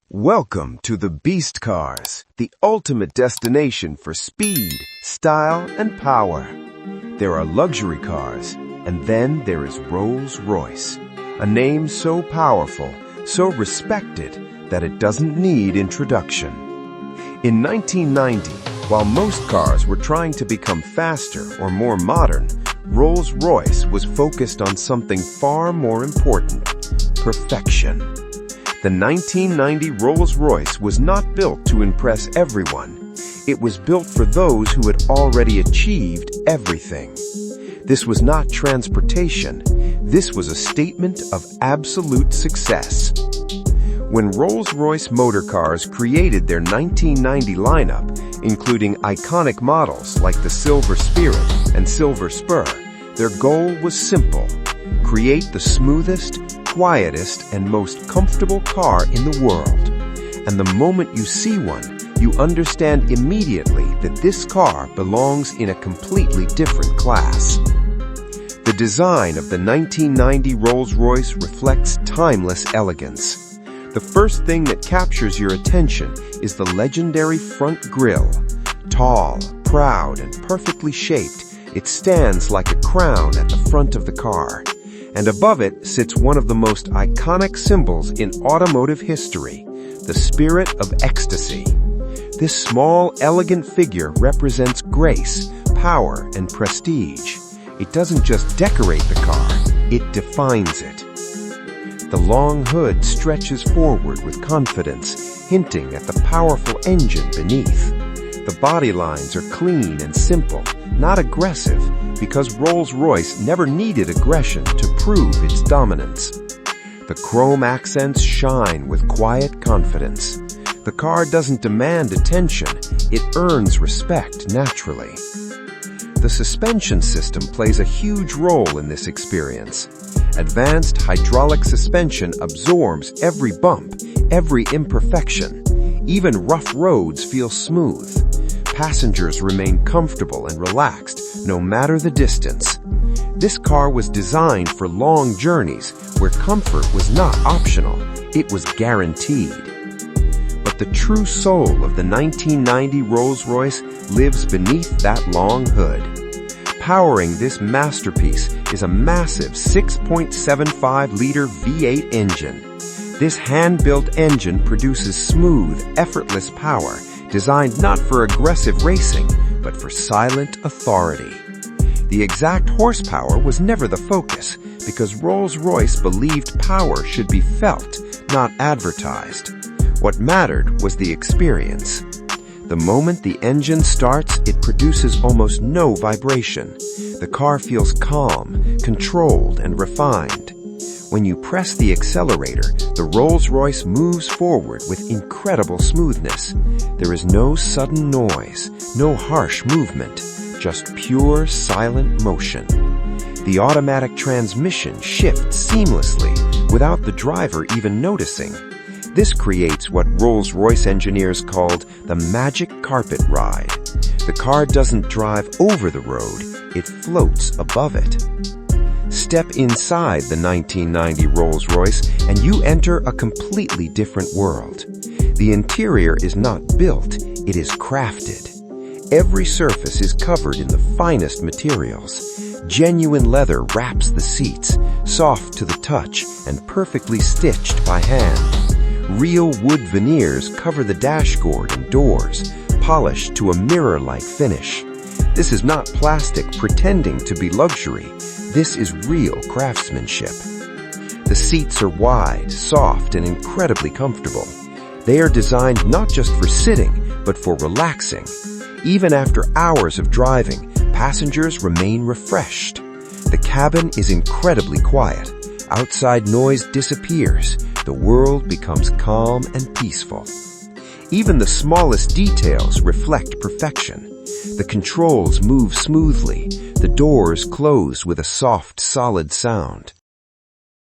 Welcome to the Beast Cars, the ultimate destination for speed, style, and power. There are luxury cars, and then there is Rolls-Royce, a name so powerful, so respected, that it doesn't need introduction. In 1990, while most cars were trying to become faster or more modern, Rolls-Royce was focused on something far more important: perfection. The 1990 Rolls-Royce was not built to impress everyone. It was built for those who had already achieved everything. This was not transportation. This was a statement of absolute success. When Rolls-Royce motor cars created their 1990 lineup, including iconic models like the Silver Spirit and Silver Spur, their goal was simple: create the smoothest, quietest, and most comfortable car in the world. And the moment you see one, you understand immediately that this car belongs in a completely different class. The design of the 1990 Rolls-Royce reflects timeless elegance. The first thing that captures your attention is the legendary front grille. Tall, proud, and perfectly shaped, it stands like a crown at the front of the car. And above it sits one of the most iconic symbols in automotive history, the Spirit of Ecstasy. This small, elegant figure represents grace, power, and prestige. It doesn't just decorate the car, it defines it. The long hood stretches forward with confidence, hinting at the powerful engine beneath. The body lines are clean and simple, not aggressive, because Rolls-Royce never needed aggression to prove its dominance. The chrome accents shine with quiet confidence. The car doesn't demand attention, it earns respect naturally. The suspension system plays a huge role in this experience. Advanced hydraulic suspension absorbs every bump, every imperfection. Even rough roads feel smooth. Passengers remain comfortable and relaxed, no matter the distance. This car was designed for long journeys where comfort was not optional, it was guaranteed. But the true soul of the 1990 Rolls-Royce lives beneath that long hood. Powering this masterpiece is a massive 6.75-liter V8 engine. This hand-built engine produces smooth, effortless power, designed not for aggressive racing, but for silent authority. The exact horsepower was never the focus, because Rolls-Royce believed power should be felt, not advertised. What mattered was the experience. The moment the engine starts, it produces almost no vibration. The car feels calm, controlled, and refined. When you press the accelerator, the Rolls-Royce moves forward with incredible smoothness. There is no sudden noise, no harsh movement, just pure silent motion. The automatic transmission shifts seamlessly without the driver even noticing. This creates what Rolls-Royce engineers called the magic carpet ride. The car doesn't drive over the road, it floats above it. Step inside the 1990 Rolls-Royce and you enter a completely different world. The interior is not built, it is crafted. Every surface is covered in the finest materials. Genuine leather wraps the seats, soft to the touch and perfectly stitched by hand. Real wood veneers cover the dashboard and doors, polished to a mirror-like finish. This is not plastic pretending to be luxury. This is real craftsmanship. The seats are wide, soft, and incredibly comfortable. They are designed not just for sitting, but for relaxing. Even after hours of driving, passengers remain refreshed. The cabin is incredibly quiet. Outside noise disappears. The world becomes calm and peaceful. Even the smallest details reflect perfection. The controls move smoothly. The doors close with a soft, solid sound.